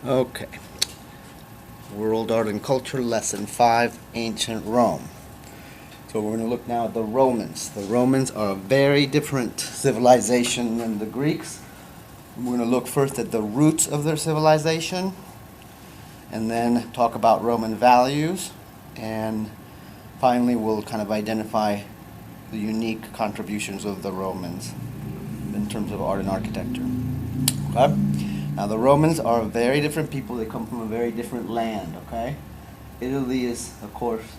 Okay. World Art and Culture, Lesson 5, Ancient Rome. So we're going to look now at the Romans. The Romans are a very different civilization than the Greeks. We're going to look first at the roots of their civilization, and then talk about Roman values, and finally we'll kind of identify the unique contributions of the Romans in terms of art and architecture. Okay? Now the Romans are a very different people. They come from a very different land, okay? Italy is, of course,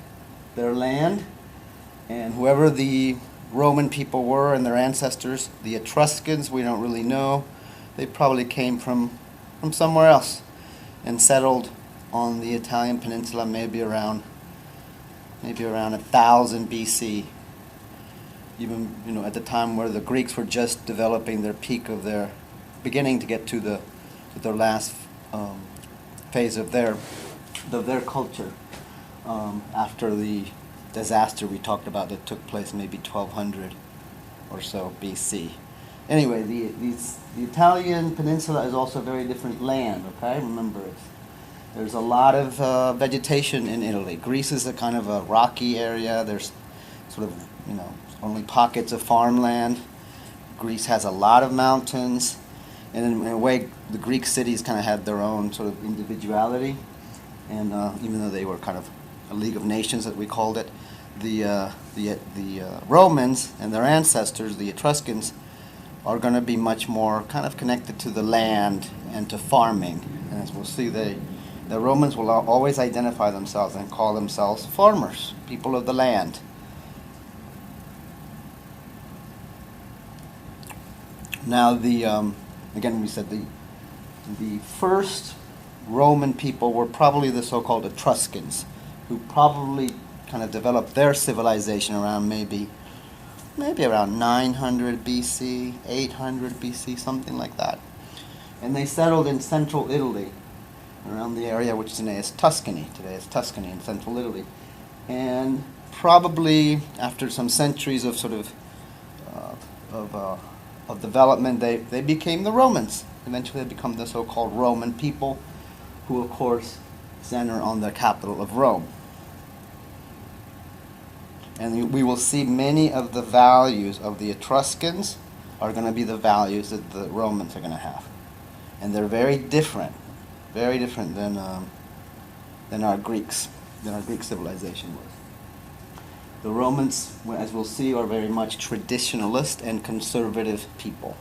their land, and whoever the Roman people were and their ancestors, the Etruscans, we don't really know. They probably came from somewhere else and settled on the Italian peninsula maybe around 1000 BC. Even, at the time where the Greeks were just developing their peak of their, beginning to get to their last phase of their culture, after the disaster we talked about that took place maybe 1200 or so BC. Anyway, the Italian peninsula is also a very different land, okay? Remember, there's a lot of vegetation in Italy. Greece is a kind of a rocky area. There's sort of, only pockets of farmland. Greece has a lot of mountains. And in a way, the Greek cities kind of had their own sort of individuality. And even though they were kind of a League of Nations, that we called it, the Romans and their ancestors, the Etruscans, are going to be much more kind of connected to the land and to farming. And as we'll see, the Romans will always identify themselves and call themselves farmers, people of the land. Now, again, we said the first Roman people were probably the so-called Etruscans, who probably kind of developed their civilization around maybe around 900 BC, 800 BC, something like that. And they settled in central Italy, around the area which today is Tuscany. Today is Tuscany in central Italy. And probably after some centuries of sort of development, they became the Romans. Eventually they become the so-called Roman people, who of course center on the capital of Rome. And we will see many of the values of the Etruscans are going to be the values that the Romans are going to have. And they're very different than our Greek civilization was. The Romans, as we'll see, are very much traditionalist and conservative people.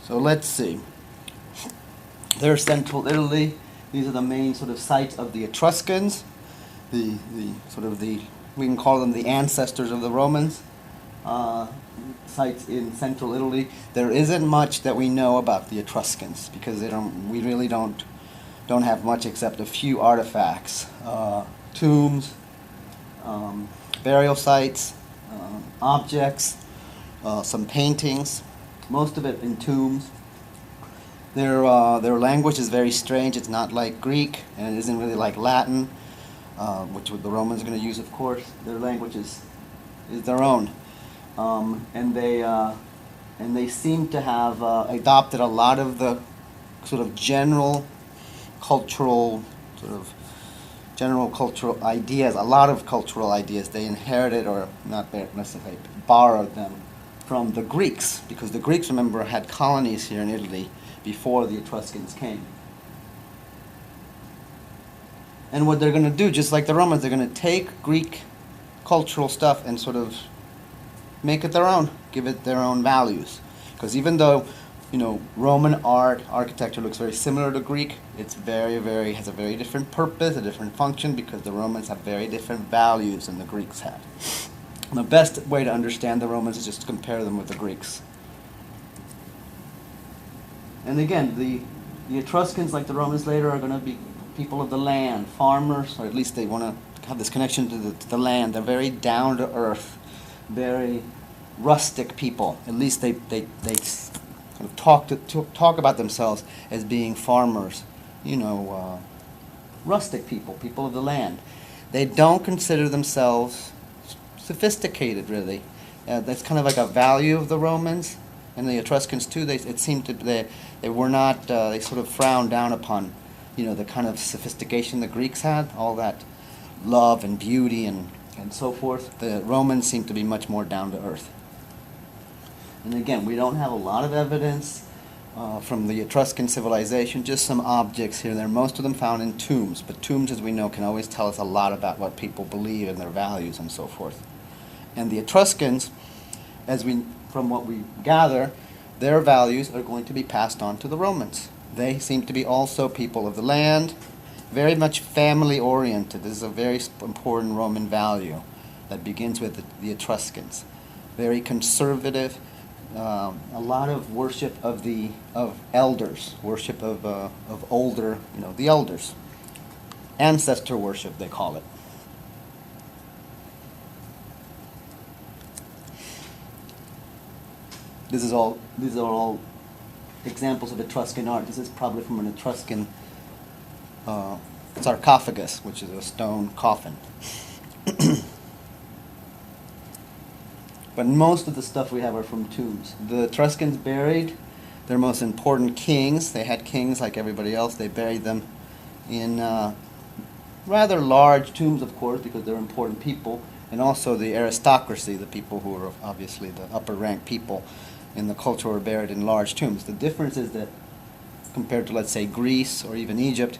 So let's see. There's central Italy. These are the main sort of sites of the Etruscans. We can call them the ancestors of the Romans. Sites in central Italy. There isn't much that we know about the Etruscans because we really don't have much except a few artifacts, tombs, burial sites, objects, some paintings. Most of it in tombs. Their language is very strange. It's not like Greek, and it isn't really like Latin, which the Romans are going to use, of course. Their language is their own, and they seem to have adopted a lot of the sort of general cultural ideas. A lot of cultural ideas they inherited, or not necessarily borrowed them from the Greeks, because the Greeks, remember, had colonies here in Italy before the Etruscans came. And what they're going to do, just like the Romans, they're going to take Greek cultural stuff and sort of make it their own, give it their own values. Because even though, Roman architecture looks very similar to Greek, it's has a very different purpose, a different function, because the Romans have very different values than the Greeks had. The best way to understand the Romans is just to compare them with the Greeks. And again, the Etruscans, like the Romans later, are going to be people of the land, farmers, or at least they want to have this connection to the land. They're very down to earth, very rustic people. At least they kind of talk about themselves as being farmers, rustic people, people of the land. They don't consider themselves sophisticated, really. That's kind of like a value of the Romans and the Etruscans too. It seemed to they were not. They sort of frowned down upon, the kind of sophistication the Greeks had, all that love and beauty and so forth. The Romans seemed to be much more down to earth. And again, we don't have a lot of evidence from the Etruscan civilization, just some objects here and there, most of them found in tombs. But tombs, as we know, can always tell us a lot about what people believe and their values and so forth. And the Etruscans, from what we gather, their values are going to be passed on to the Romans. They seem to be also people of the land, very much family-oriented. This is a very important Roman value that begins with the Etruscans. Very conservative. A lot of worship of elders, worship of older, the elders. Ancestor worship, they call it. These are all examples of Etruscan art. This is probably from an Etruscan sarcophagus, which is a stone coffin. But most of the stuff we have are from tombs. The Etruscans buried their most important kings. They had kings like everybody else. They buried them in rather large tombs, of course, because they're important people, and also the aristocracy, the people who are obviously the upper rank people in the culture, were buried in large tombs. The difference is that, compared to, let's say, Greece or even Egypt,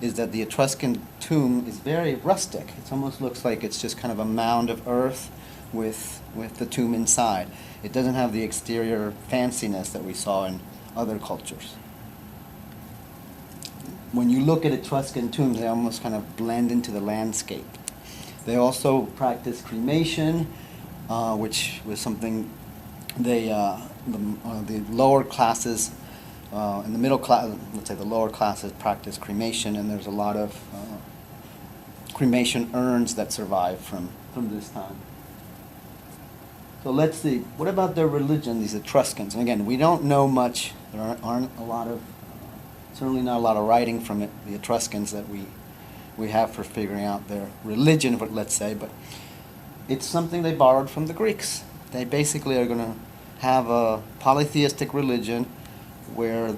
is that the Etruscan tomb is very rustic. It almost looks like it's just kind of a mound of earth with the tomb inside. It doesn't have the exterior fanciness that we saw in other cultures. When you look at Etruscan tombs, they almost kind of blend into the landscape. They also practice cremation, which was something the lower classes and the middle class, let's say the lower classes, practice cremation, and there's a lot of cremation urns that survive from this time. So let's see, what about their religion, these Etruscans? And again, we don't know much. There aren't a lot of, certainly not a lot of writing from the Etruscans that we have for figuring out their religion, let's say, but it's something they borrowed from the Greeks. They basically are going to have a polytheistic religion where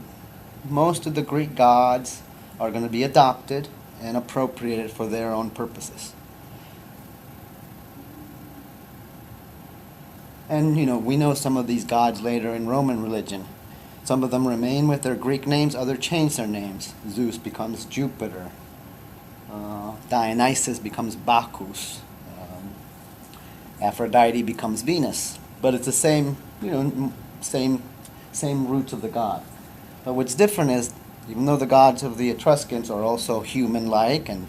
most of the Greek gods are going to be adopted and appropriated for their own purposes. And, we know some of these gods later in Roman religion. Some of them remain with their Greek names, others change their names. Zeus becomes Jupiter. Dionysus becomes Bacchus. Aphrodite becomes Venus. But it's the same, same roots of the god. But what's different is, even though the gods of the Etruscans are also human-like and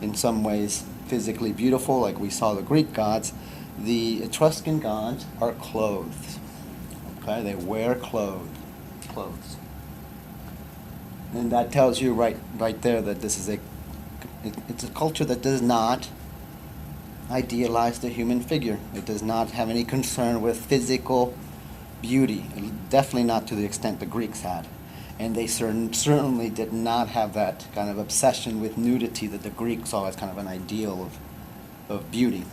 in some ways physically beautiful, like we saw the Greek gods, the Etruscan gods are clothed. Okay, they wear clothes. And that tells you right there that this is it's a culture that does not idealize the human figure. It does not have any concern with physical beauty, definitely not to the extent the Greeks had. And they certainly did not have that kind of obsession with nudity that the Greeks saw as kind of an ideal of beauty.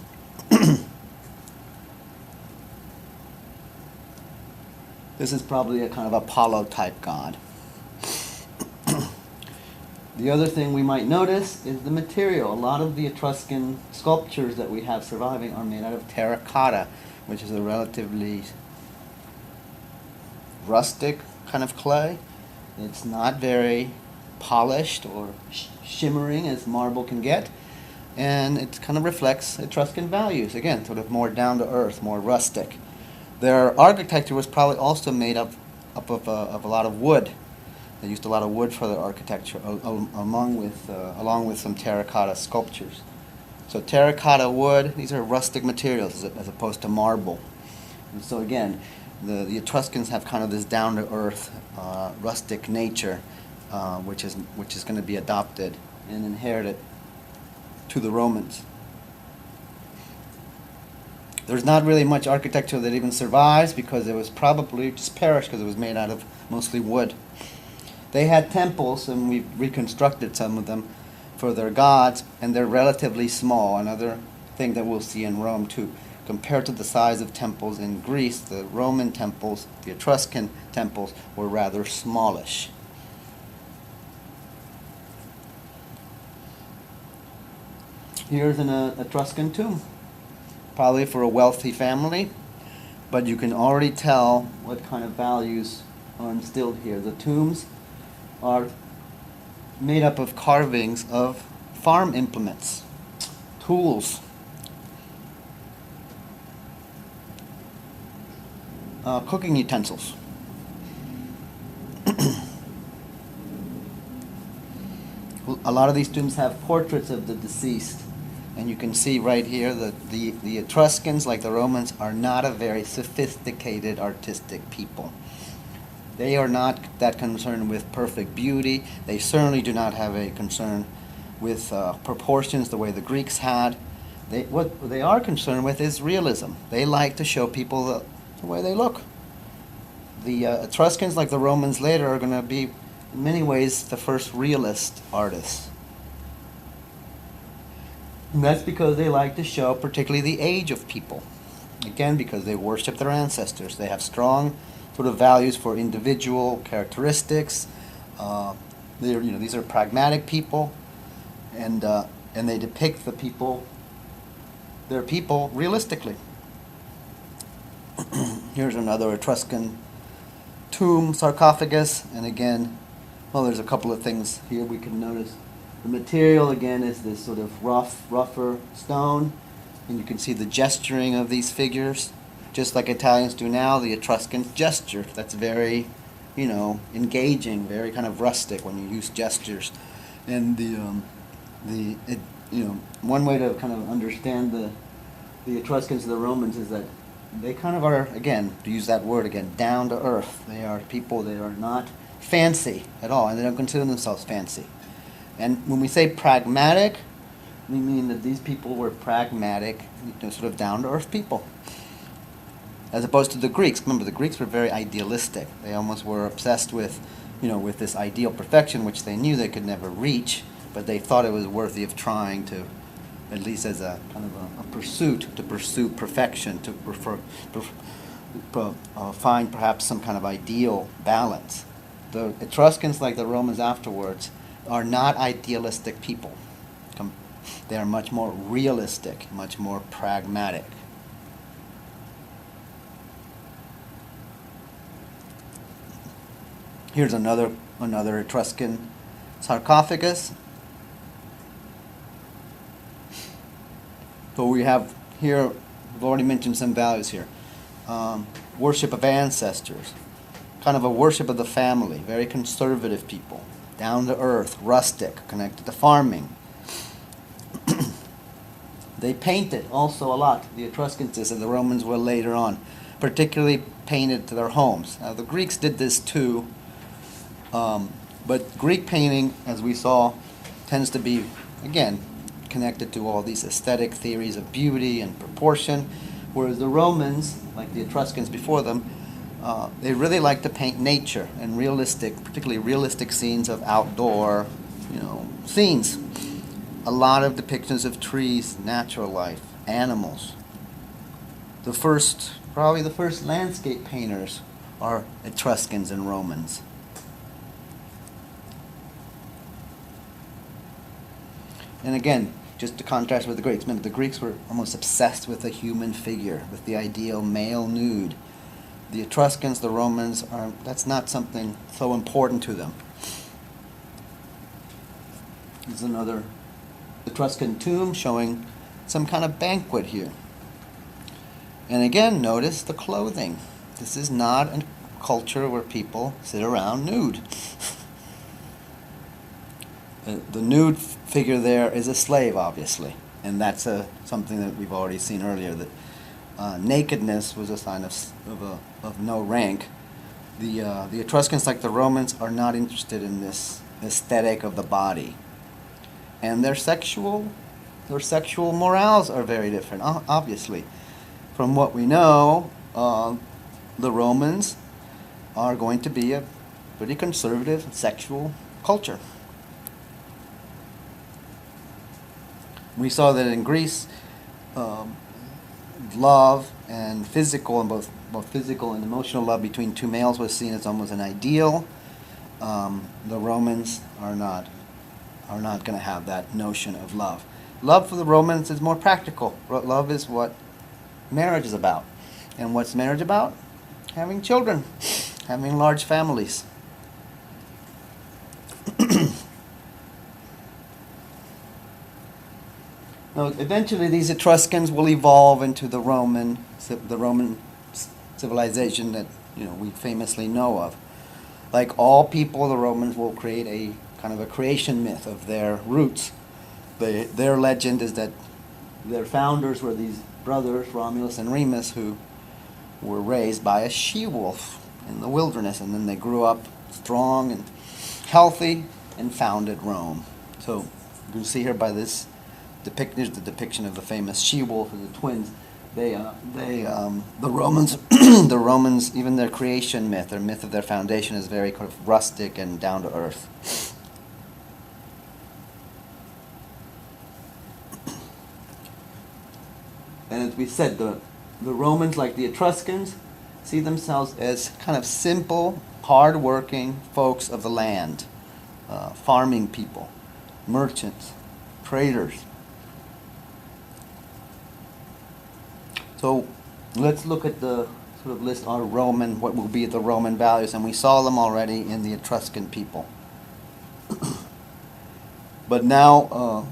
This is probably a kind of Apollo-type god. The other thing we might notice is the material. A lot of the Etruscan sculptures that we have surviving are made out of terracotta, which is a relatively rustic kind of clay. It's not very polished or shimmering as marble can get, and it kind of reflects Etruscan values. Again, sort of more down to earth, more rustic. Their architecture was probably also made up of a lot of wood. They used a lot of wood for their architecture, along with some terracotta sculptures. So terracotta wood, these are rustic materials as opposed to marble. And so again, the Etruscans have kind of this down-to-earth, rustic nature, which is going to be adopted and inherited to the Romans. There's not really much architecture that even survives because it was probably just perished because it was made out of mostly wood. They had temples, and we reconstructed some of them for their gods, and they're relatively small. Another thing that we'll see in Rome too. Compared to the size of temples in Greece, the Roman temples, the Etruscan temples, were rather smallish. Here's an Etruscan tomb, probably for a wealthy family, but you can already tell what kind of values are instilled here. The tombs are made up of carvings of farm implements, tools, cooking utensils. A lot of these tombs have portraits of the deceased, and you can see right here that the Etruscans, like the Romans, are not a very sophisticated artistic people. They are not that concerned with perfect beauty. They certainly do not have a concern with proportions the way the Greeks had. What they are concerned with is realism. They like to show people the way they look. The Etruscans, like the Romans later, are going to be, in many ways, the first realist artists. And that's because they like to show particularly the age of people. Again, because they worship their ancestors. They have strong sort of values for individual characteristics. These are pragmatic people, and they depict their people realistically. Here's another Etruscan tomb, sarcophagus, and again, well, there's a couple of things here we can notice. The material, again, is this sort of rougher stone, and you can see the gesturing of these figures. Just like Italians do now, the Etruscans gesture. That's very, engaging, very kind of rustic when you use gestures. And one way to kind of understand the Etruscans and the Romans is that they kind of are, again, to use that word again, down to earth. They are people that are not fancy at all, and they don't consider themselves fancy. And when we say pragmatic, we mean that these people were pragmatic, sort of down to earth people. As opposed to the Greeks. Remember, the Greeks were very idealistic. They almost were obsessed with, with this ideal perfection, which they knew they could never reach, but they thought it was worthy of trying to, at least as a kind of a pursuit, to pursue perfection, to find perhaps some kind of ideal balance. The Etruscans, like the Romans afterwards, are not idealistic people. They are much more realistic, much more pragmatic. Here's another Etruscan sarcophagus. So we have here, we've already mentioned some values here. Worship of ancestors, kind of a worship of the family, very conservative people, down to earth, rustic, connected to farming. They painted also a lot. The Etruscans and the Romans will later on, particularly painted to their homes. Now the Greeks did this too, but Greek painting, as we saw, tends to be, again, connected to all these aesthetic theories of beauty and proportion, whereas the Romans, like the Etruscans before them, they really like to paint nature and particularly realistic scenes of outdoor, scenes. A lot of depictions of trees, natural life, animals. Probably the first landscape painters are Etruscans and Romans. And again, just to contrast with the Greeks, remember the Greeks were almost obsessed with the human figure, with the ideal male nude. The Etruscans, the Romans, that's not something so important to them. There's another Etruscan tomb showing some kind of banquet here. And again, notice the clothing. This is not a culture where people sit around nude. The nude figure there is a slave, obviously, and that's something that we've already seen earlier, that nakedness was a sign of no rank. The Etruscans, like the Romans, are not interested in this aesthetic of the body. And their sexual morals are very different, obviously. from what we know, the Romans are going to be a pretty conservative sexual culture. We saw that in Greece, love and physical, and both physical and emotional love between two males was seen as almost an ideal. The Romans are not going to have that notion of love. Love for the Romans is more practical. Love is what marriage is about. And what's marriage about? Having children, having large families. Now, eventually, these Etruscans will evolve into the Roman civilization that we famously know of. Like all people, the Romans will create a kind of a creation myth of their roots. Their legend is that their founders were these brothers, Romulus and Remus, who were raised by a she-wolf in the wilderness, and then they grew up strong and healthy and founded Rome. So you can see here by this depiction, the depiction of the famous she-wolf and the twins. The Romans, the Romans, even their creation myth, their myth of their foundation, is very kind of rustic and down to earth. And as we said, the Romans, like the Etruscans, see themselves as kind of simple, hard-working folks of the land, farming people, merchants, traders. So let's look at the sort of list our Roman, what will be the Roman values, and we saw them already in the Etruscan people. But now,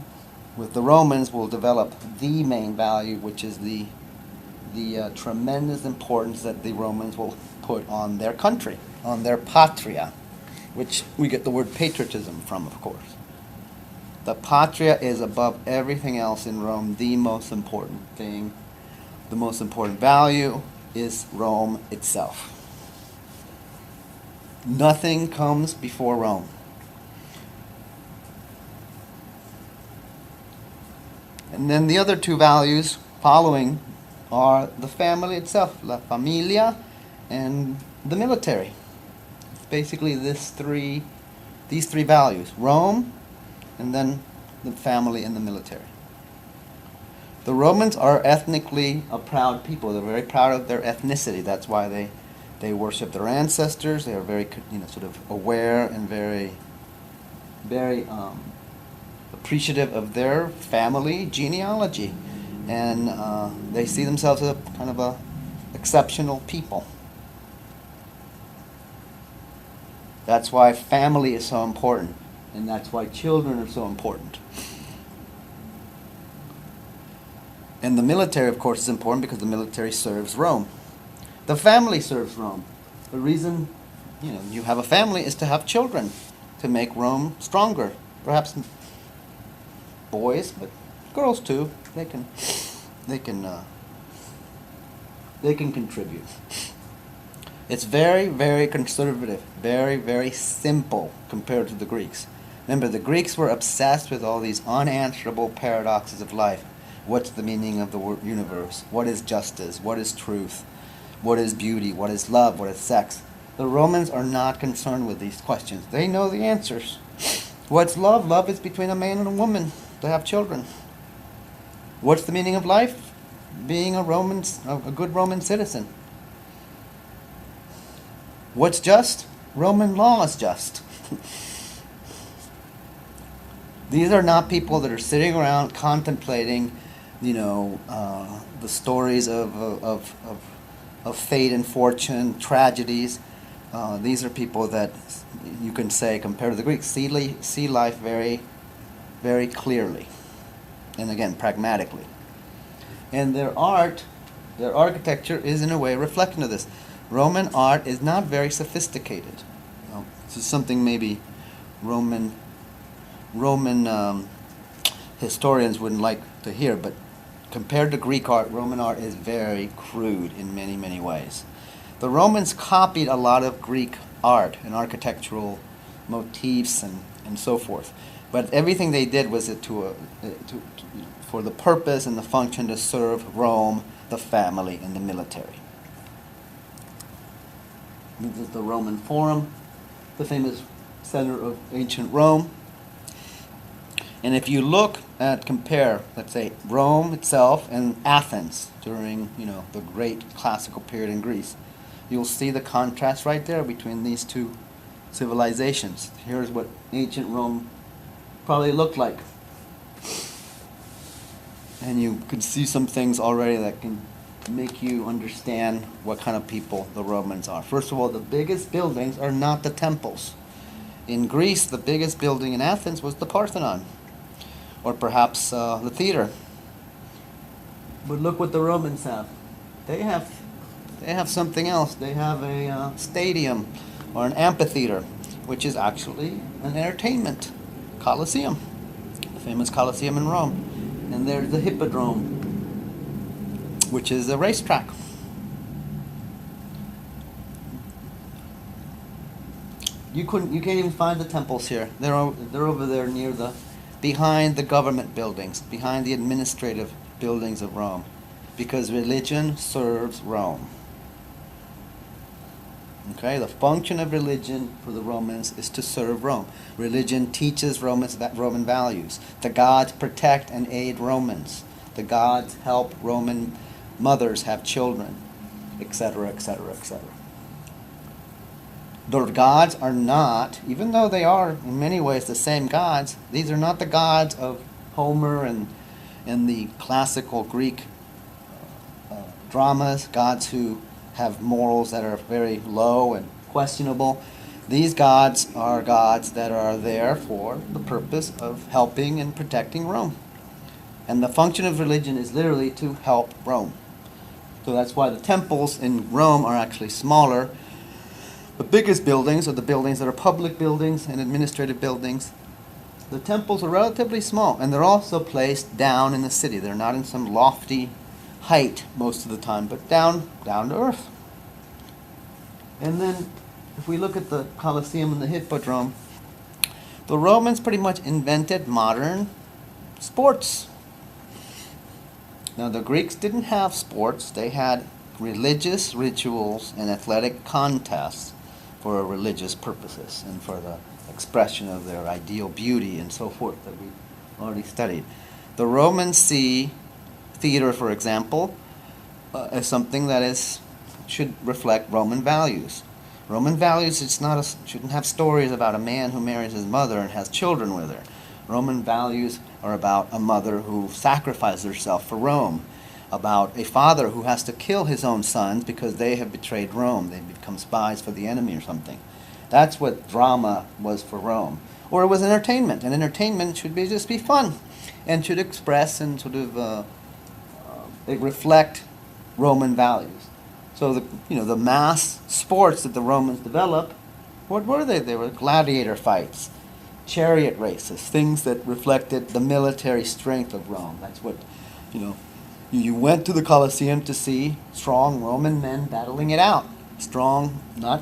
with the Romans, we'll develop the main value, which is the tremendous importance that the Romans will put on their country, on their patria, which we get the word patriotism from, of course. The patria is above everything else in Rome the most important thing. The most important value is Rome itself. Nothing comes before Rome. And then the other two values following are the family itself, la familia, and the military. It's basically these three values: Rome, and then the family and the military. The Romans are ethnically a proud people. They're very proud of their ethnicity. That's why they worship their ancestors. They are very, sort of aware and very appreciative of their family genealogy, and they see themselves as a kind of a exceptional people. That's why family is so important, and that's why children are so important. And the military, of course, is important because the military serves Rome. The family serves Rome. The reason, you have a family is to have children, to make Rome stronger. Perhaps boys, but girls too. They can contribute. It's very, very conservative, very, very simple compared to the Greeks. Remember, the Greeks were obsessed with all these unanswerable paradoxes of life. What's the meaning of the universe? What is justice? What is truth? What is beauty? What is love? What is sex? The Romans are not concerned with these questions. They know the answers. What's love? Love is between a man and a woman to have children. What's the meaning of life? Being a good Roman citizen. What's just? Roman law is just. These are not people that are sitting around contemplating, the stories of fate and fortune, tragedies. These are people that you can say, compared to the Greeks, see life very, very clearly, and again, pragmatically. And their art, their architecture is in a way a reflection of this. Roman art is not very sophisticated. This is something maybe Roman historians wouldn't like to hear, but compared to Greek art, Roman art is very crude in many, many ways. The Romans copied a lot of Greek art and architectural motifs and so forth, but everything they did was for the purpose and the function to serve Rome, the family, and the military. This is the Roman Forum, the famous center of ancient Rome. And if you look at, compare, let's say, Rome itself and Athens during, the great classical period in Greece, you'll see the contrast right there between these two civilizations. Here's what ancient Rome probably looked like. And you can see some things already that can make you understand what kind of people the Romans are. First of all, the biggest buildings are not the temples. In Greece, the biggest building in Athens was the Parthenon, or perhaps the theater. But look what the Romans have. They have something else. They have a stadium or an amphitheater, which is actually an entertainment Colosseum, the famous Colosseum in Rome. And there's the Hippodrome, which is a racetrack. You can't even find the temples here. They're over there near behind the government buildings, behind the administrative buildings of Rome, because religion serves Rome. Okay, the function of religion for the Romans is to serve Rome. Religion teaches Roman values. The gods protect and aid Romans. The gods help Roman mothers have children, etc., etc., etc. The gods are not, even though they are in many ways the same gods, these are not the gods of Homer and the classical Greek dramas, gods who have morals that are very low and questionable. These gods are gods that are there for the purpose of helping and protecting Rome. And the function of religion is literally to help Rome. So that's why the temples in Rome are actually smaller. The biggest buildings are the buildings that are public buildings and administrative buildings. The temples are relatively small, and they're also placed down in the city. They're not in some lofty height most of the time, but down to earth. And then if we look at the Colosseum and the Hippodrome, the Romans pretty much invented modern sports. Now the Greeks didn't have sports. They had religious rituals and athletic contests for religious purposes and for the expression of their ideal beauty and so forth that we already studied. The Romans see theater, for example, as something that should reflect Roman values. Roman values, shouldn't have stories about a man who marries his mother and has children with her. Roman values are about a mother who sacrifices herself for Rome, about a father who has to kill his own sons because they have betrayed Rome. They become spies for the enemy or something. That's what drama was for Rome. Or it was entertainment, and entertainment should just be fun and should express and sort of reflect Roman values. So the mass sports that the Romans developed, what were they? They were gladiator fights, chariot races, things that reflected the military strength of Rome. That's what, you went to the Colosseum to see strong Roman men battling it out. Strong, they're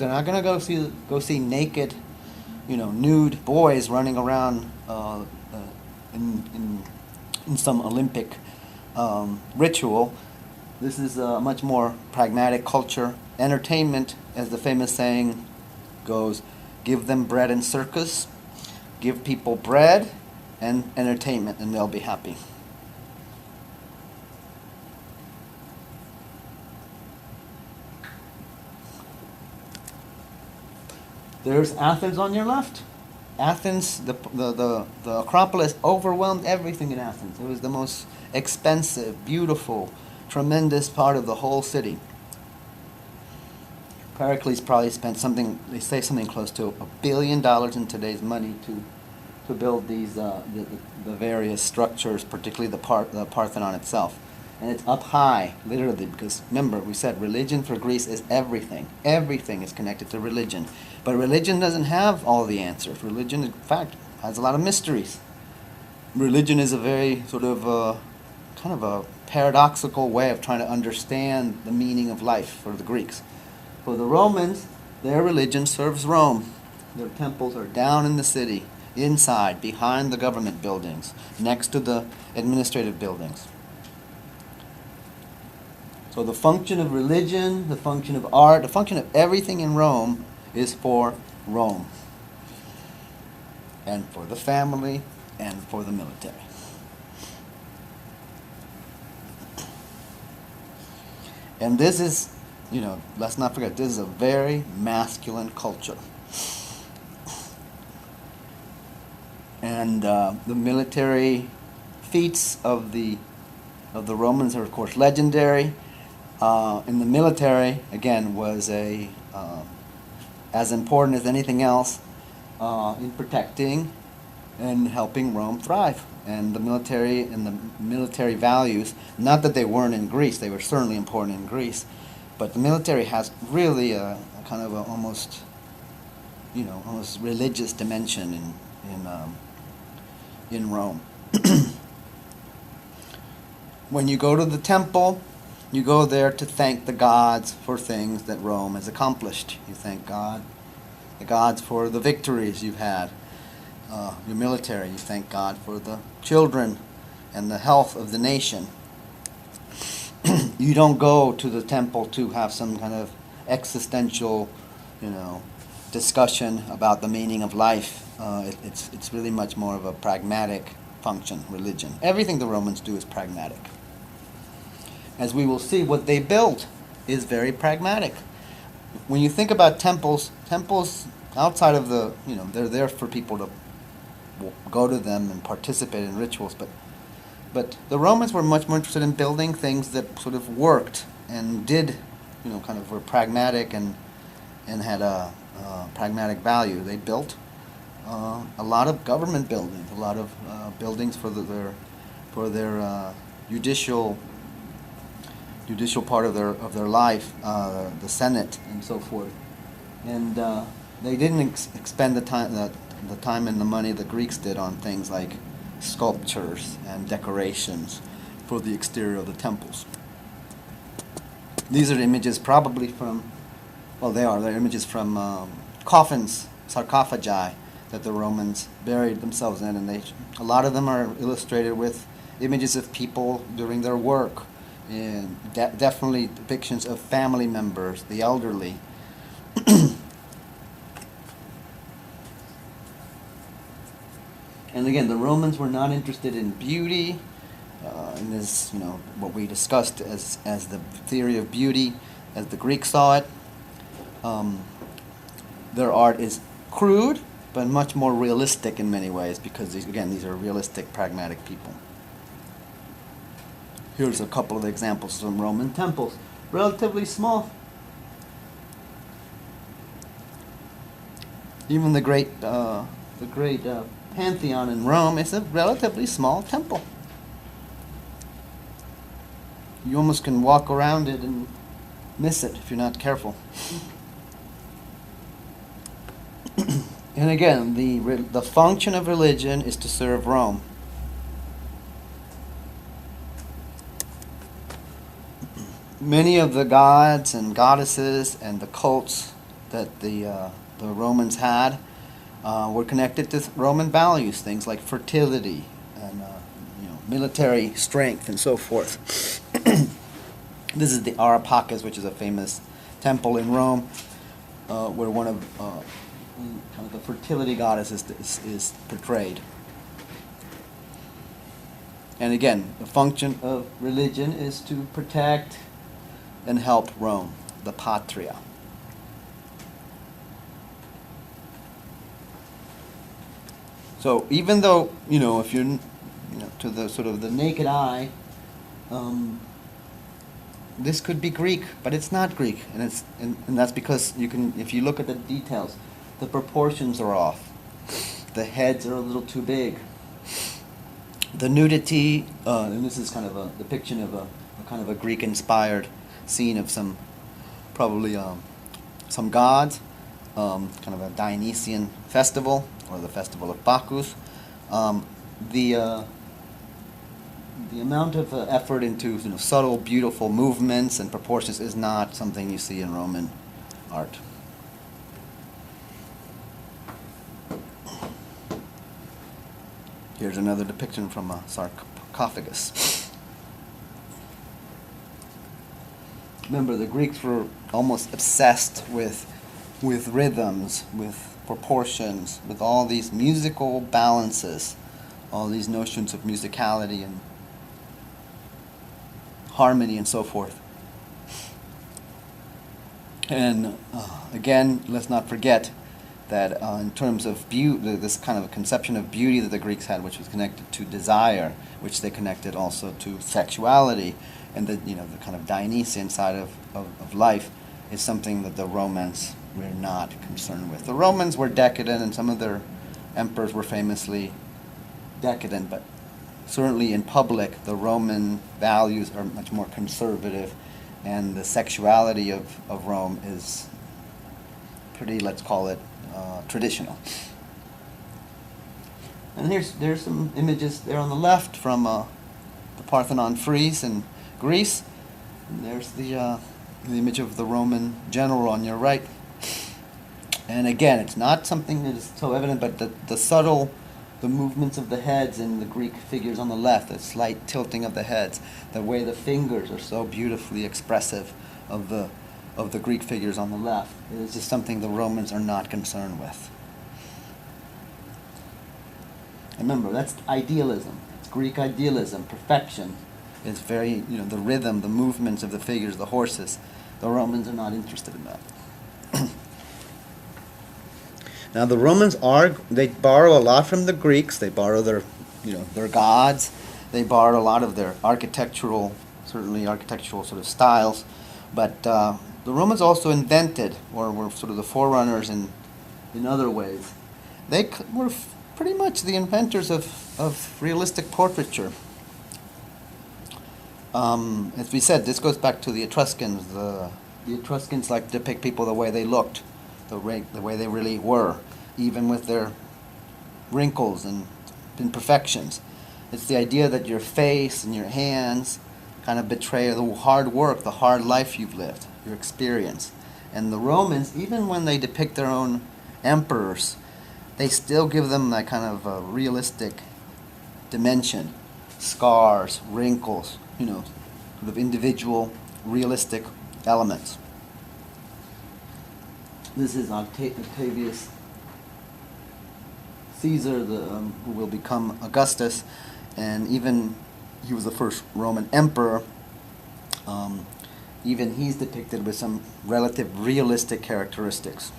not gonna go see naked, nude boys running around in some Olympic ritual. This is a much more pragmatic culture. Entertainment, as the famous saying goes, give them bread and circus. Give people bread and entertainment, and they'll be happy. There's Athens on your left. Athens, the Acropolis overwhelmed everything in Athens. It was the most expensive, beautiful, tremendous part of the whole city. Pericles probably spent something close to $1 billion in today's money to build these the various structures, particularly the Parthenon itself. And it's up high, literally, because remember, we said religion for Greece is everything. Everything is connected to religion. But religion doesn't have all the answers. Religion, in fact, has a lot of mysteries. Religion is a very sort of kind of a paradoxical way of trying to understand the meaning of life for the Greeks. For the Romans, their religion serves Rome. Their temples are down in the city, inside, behind the government buildings, next to the administrative buildings. So the function of religion, the function of art, the function of everything in Rome is for Rome. And for the family, and for the military. And this is, let's not forget, this is a very masculine culture. And the military feats of the Romans are, of course, legendary. In the military, again, was as important as anything else in protecting and helping Rome thrive. And the military values, not that they weren't in Greece, they were certainly important in Greece, but the military has really a kind of almost religious dimension in Rome. When you go to the temple, you go there to thank the gods for things that Rome has accomplished. You thank the gods for the victories you've had. Your military, you thank God for the children and the health of the nation. You don't go to the temple to have some kind of existential, discussion about the meaning of life. It's really much more of a pragmatic function, religion. Everything the Romans do is pragmatic. As we will see, what they built is very pragmatic. When you think about temples outside of they're there for people to go to them and participate in rituals, but the Romans were much more interested in building things that sort of worked and did, kind of were pragmatic and had a pragmatic value. They built a lot of government buildings, a lot of buildings for their judicial part of their life, the Senate and so forth, and they didn't expend the time and the money the Greeks did on things like sculptures and decorations for the exterior of the temples. These are images probably from, they're images from coffins, sarcophagi that the Romans buried themselves in, and a lot of them are illustrated with images of people doing their work, and definitely depictions of family members, the elderly. And again, the Romans were not interested in beauty, in this, what we discussed as the theory of beauty, as the Greeks saw it. Their art is crude, but much more realistic in many ways, because these are realistic, pragmatic people. Here's a couple of examples from Roman temples. Relatively small. Even the great Pantheon in Rome is a relatively small temple. You almost can walk around it and miss it if you're not careful. And again, the function of religion is to serve Rome. Many of the gods and goddesses and the cults that the Romans had were connected to Roman values, things like fertility and military strength and so forth. This is the Areopagus, which is a famous temple in Rome, where one of kind of the fertility goddesses is portrayed. And again, the function of religion is to protect and help Rome, the patria. So even though, if you're, to the sort of the naked eye, this could be Greek, but it's not Greek, and that's because if you look at the details, the proportions are off. The heads are a little too big. The nudity, and this is kind of a depiction of a kind of a Greek-inspired scene of some gods, kind of a Dionysian festival, or the festival of Bacchus. The amount of effort into subtle, beautiful movements and proportions is not something you see in Roman art. Here's another depiction from a sarcophagus. Remember, the Greeks were almost obsessed with rhythms, with proportions, with all these musical balances, all these notions of musicality and harmony and so forth. And again, let's not forget that in terms of beauty, this kind of conception of beauty that the Greeks had, which was connected to desire, which they connected also to sexuality, and the kind of Dionysian side of life, is something that the Romans were not concerned with. The Romans were decadent, and some of their emperors were famously decadent, but certainly in public, the Roman values are much more conservative, and the sexuality of Rome is pretty, let's call it, traditional. And there's some images there on the left from the Parthenon frieze in Greece. And there's the image of the Roman general on your right. And again, it's not something that is so evident, but the movements of the heads in the Greek figures on the left, the slight tilting of the heads, the way the fingers are so beautifully expressive of the Greek figures on the left. It is just something the Romans are not concerned with. Remember, that's idealism. It's Greek idealism. Perfection is very, the rhythm, the movements of the figures, the horses. The Romans are not interested in that. Now the Romans they borrow a lot from the Greeks. They borrow their gods. They borrow a lot of their certainly architectural sort of styles. But the Romans also invented, or were sort of the forerunners in other ways. They were pretty much the inventors of realistic portraiture. As we said, this goes back to the Etruscans. The Etruscans liked to depict people the way they looked, the way they really were, even with their wrinkles and imperfections. It's the idea that your face and your hands kind of betray the hard work, the hard life you've lived, your experience. And the Romans, even when they depict their own emperors, they still give them that kind of a realistic dimension. Scars, wrinkles, sort of individual, realistic elements. This is Octavius Caesar, who will become Augustus, and even he was the first Roman emperor. Even he's depicted with some relative realistic characteristics.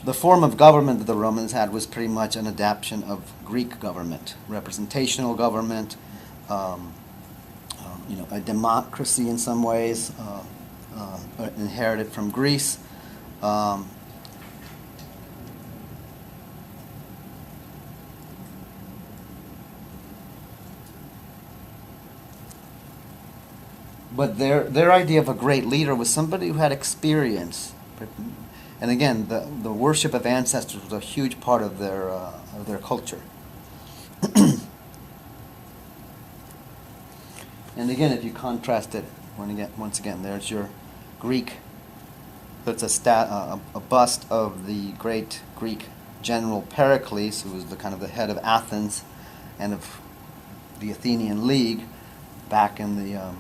The form of government that the Romans had was pretty much an adaptation of Greek government, representational government, a democracy in some ways, inherited from Greece. But their idea of a great leader was somebody who had experience. And again, the worship of ancestors was a huge part of their culture. And again, if you contrast it, once again, there's your Greek. That's a bust of the great Greek general Pericles, who was the kind of the head of Athens and of the Athenian League back in the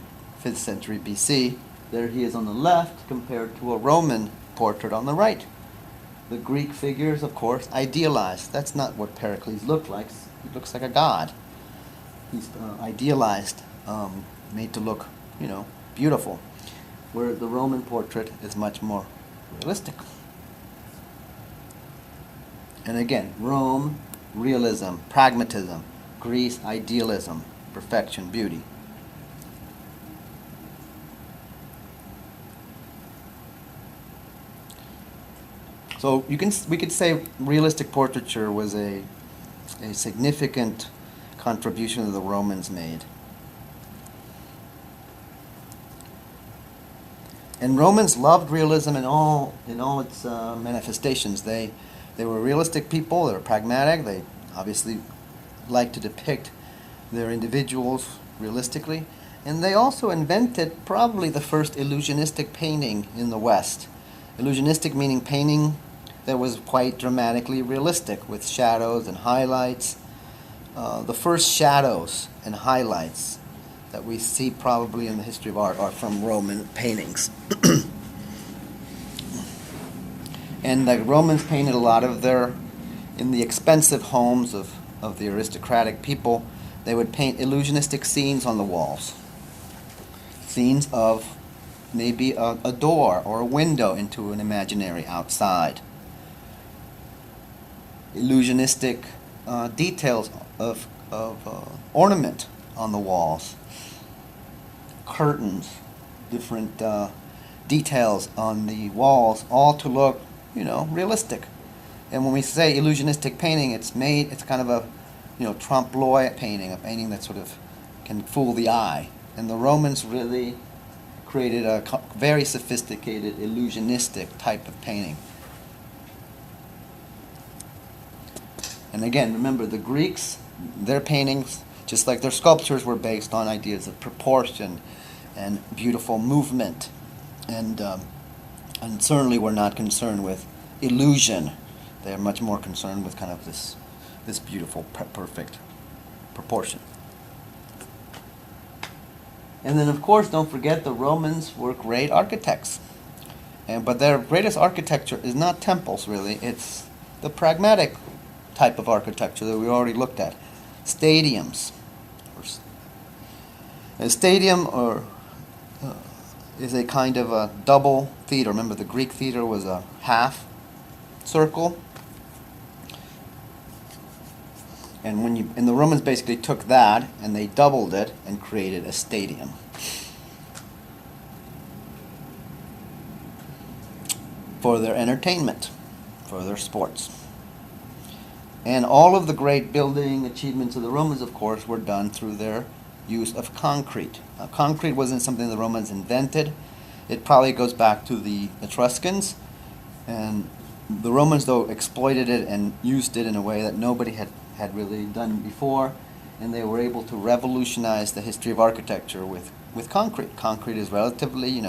5th century BC. There he is on the left compared to a Roman portrait on the right. The Greek figures, of course, idealized. That's not what Pericles looked like. He looks like a god. He's idealized, made to look, beautiful. Where the Roman portrait is much more realistic. And again, Rome, realism, pragmatism. Greece, idealism, perfection, beauty. So we could say realistic portraiture was a significant contribution that the Romans made. And Romans loved realism in all its manifestations. They were realistic people. They were pragmatic. They obviously liked to depict their individuals realistically. And they also invented probably the first illusionistic painting in the West. Illusionistic meaning painting that was quite dramatically realistic, with shadows and highlights. The first shadows and highlights that we see probably in the history of art are from Roman paintings. And the Romans painted a lot of their, in the expensive homes of the aristocratic people, they would paint illusionistic scenes on the walls. Scenes of maybe a door or a window into an imaginary outside. Illusionistic details of ornament on the walls. Curtains, different details on the walls, all to look, realistic. And when we say illusionistic painting, it's kind of a, trompe l'oeil painting, a painting that sort of can fool the eye. And the Romans really created a very sophisticated illusionistic type of painting. And again, remember, the Greeks, their paintings, just like their sculptures, were based on ideas of proportion and beautiful movement, and certainly were not concerned with illusion. They are much more concerned with kind of this beautiful, perfect proportion. And then, of course, don't forget, the Romans were great architects. But their greatest architecture is not temples, really. It's the pragmatic type of architecture that we already looked at. Stadiums. A stadium is a kind of a double theater. Remember, the Greek theater was a half circle. And the Romans basically took that and they doubled it and created a stadium. For their entertainment, for their sports. And all of the great building achievements of the Romans, of course, were done through their use of concrete. Concrete wasn't something the Romans invented. It probably goes back to the Etruscans. And the Romans, though, exploited it and used it in a way that nobody had really done before, and they were able to revolutionize the history of architecture with concrete. Concrete is relatively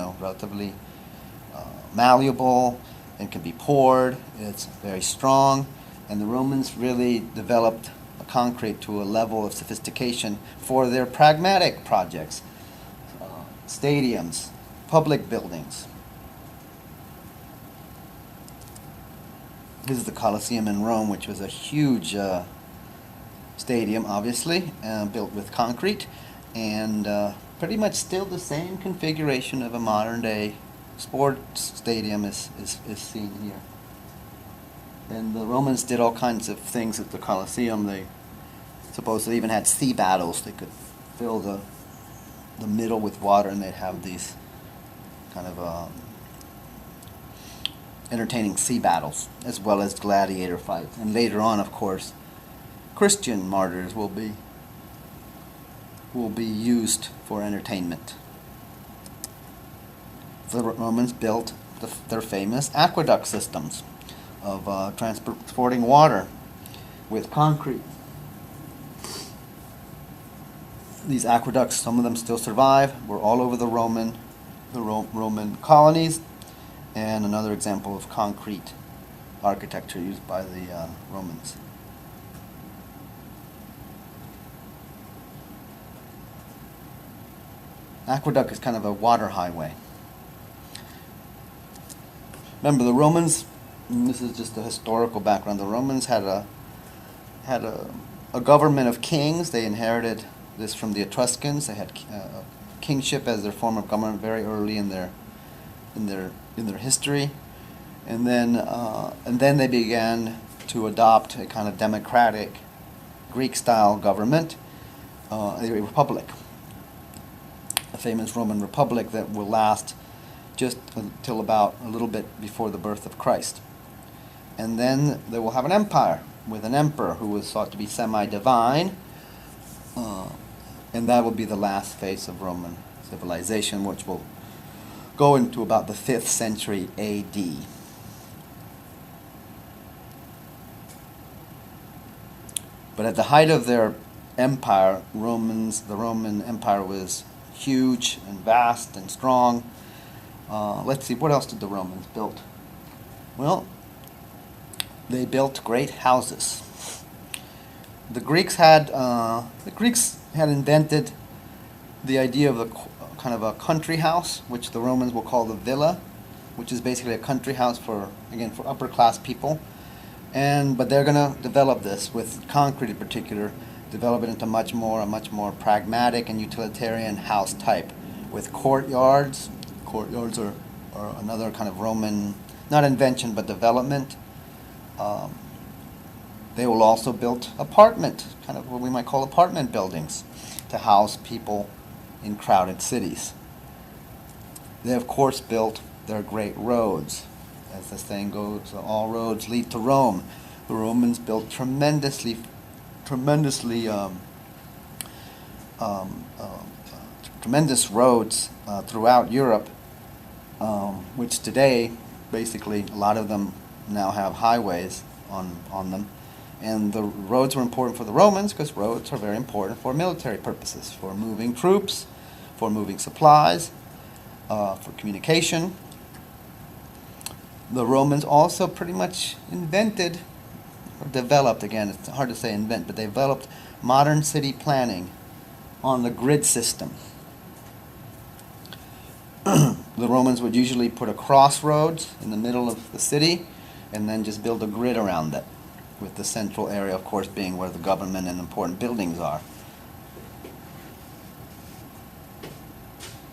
malleable and can be poured. It's very strong, and the Romans really developed concrete to a level of sophistication for their pragmatic projects, stadiums, public buildings. This is the Colosseum in Rome, which was a huge stadium, obviously, built with concrete, and pretty much still the same configuration of a modern-day sports stadium is seen here. And the Romans did all kinds of things at the Colosseum. They supposedly even had sea battles. They could fill the middle with water, and they'd have these kind of entertaining sea battles, as well as gladiator fights. And later on, of course, Christian martyrs will be used for entertainment. The Romans built their famous aqueduct systems of transporting water with concrete. These aqueducts, some of them still survive, were all over the Roman colonies, and another example of concrete architecture used by the Romans. Aqueduct is kind of a water highway. Remember, the Romans, and this is just the historical background, the Romans had a government of kings. They inherited this from the Etruscans. They had kingship as their form of government very early in their history, and then they began to adopt a kind of democratic Greek-style government, a republic, a famous Roman republic that will last just until about a little bit before the birth of Christ. And then they will have an empire with an emperor who was thought to be semi-divine, and that will be the last phase of Roman civilization, which will go into about the 5th century A.D. But at the height of their empire, the Roman Empire was huge and vast and strong. Let's see, what else did the Romans build? Well, they built great houses. The Greeks had invented the idea of the kind of a country house, which the Romans will call the villa, which is basically a country house for, again, for upper class people. But they're going to develop this with concrete in particular, develop it into a much more pragmatic and utilitarian house type with courtyards. Courtyards are another kind of Roman, not invention, but development. They will also build kind of what we might call apartment buildings, to house people in crowded cities. They, of course, built their great roads. As the saying goes, all roads lead to Rome. The Romans built tremendously tremendous roads throughout Europe, which today, basically, a lot of them now have highways on them. And the roads were important for the Romans because roads are very important for military purposes, for moving troops, for moving supplies, for communication. The Romans also pretty much invented, or developed, again, it's hard to say invent, but they developed modern city planning on the grid system. The Romans would usually put a crossroads in the middle of the city and then just build a grid around it, with the central area, of course, being where the government and important buildings are.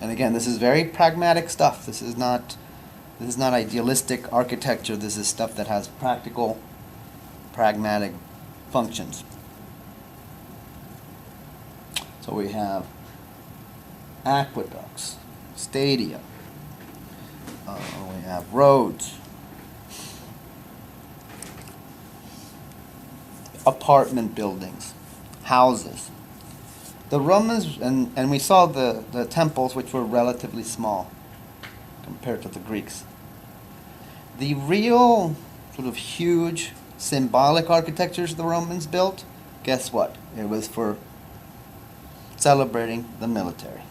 And again, this is very pragmatic stuff. This is not idealistic architecture. This is stuff that has practical, pragmatic functions. So we have aqueducts, stadia, we have roads, apartment buildings, houses. The Romans, and we saw the temples, which were relatively small compared to the Greeks. The real sort of huge symbolic architectures the Romans built, guess what? It was for celebrating the military.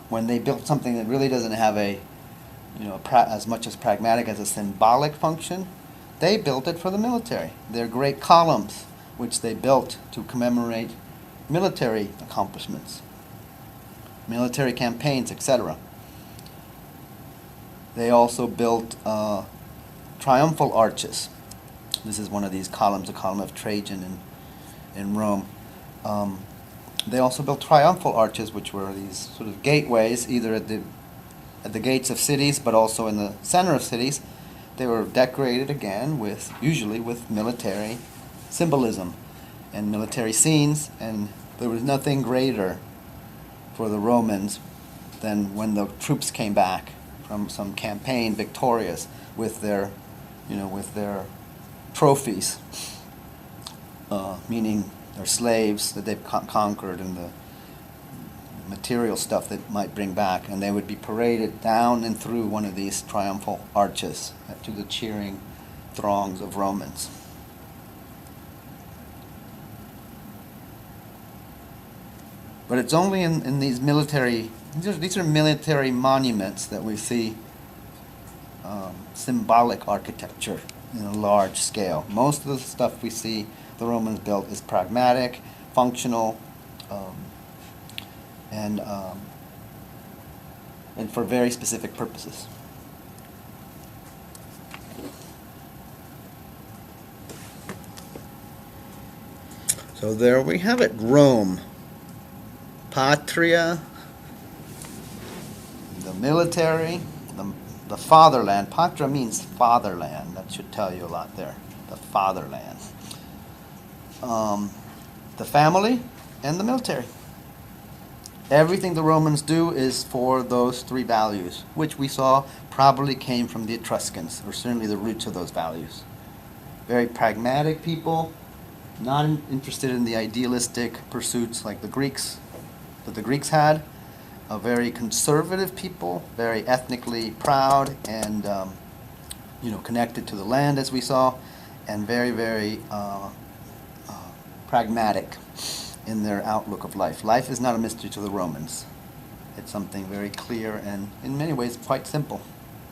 When they built something that really doesn't have as much as pragmatic as a symbolic function, they built it for the military. Their great columns, which they built to commemorate military accomplishments, military campaigns, etc. They also built triumphal arches. This is one of these columns, the column of Trajan in Rome. They also built triumphal arches, which were these sort of gateways, either at the gates of cities, but also in the center of cities. They were decorated again usually with military symbolism and military scenes, and there was nothing greater for the Romans than when the troops came back from some campaign victorious with their trophies, meaning their slaves that they've conquered and the material stuff that might bring back, and they would be paraded down and through one of these triumphal arches to the cheering throngs of Romans. But it's only in these military, these are military monuments that we see symbolic architecture in a large scale. Most of the stuff we see the Romans built is pragmatic, functional, and for very specific purposes. So there we have it, Rome. Patria, the military, the fatherland. Patria means fatherland. That should tell you a lot there. The fatherland. The family and the military. Everything the Romans do is for those three values, which we saw probably came from the Etruscans, or certainly the roots of those values. Very pragmatic people, not interested in the idealistic pursuits like the Greeks had. A very conservative people, very ethnically proud and connected to the land, as we saw, and very, very pragmatic in their outlook of life. Life is not a mystery to the Romans. It's something very clear and in many ways quite simple.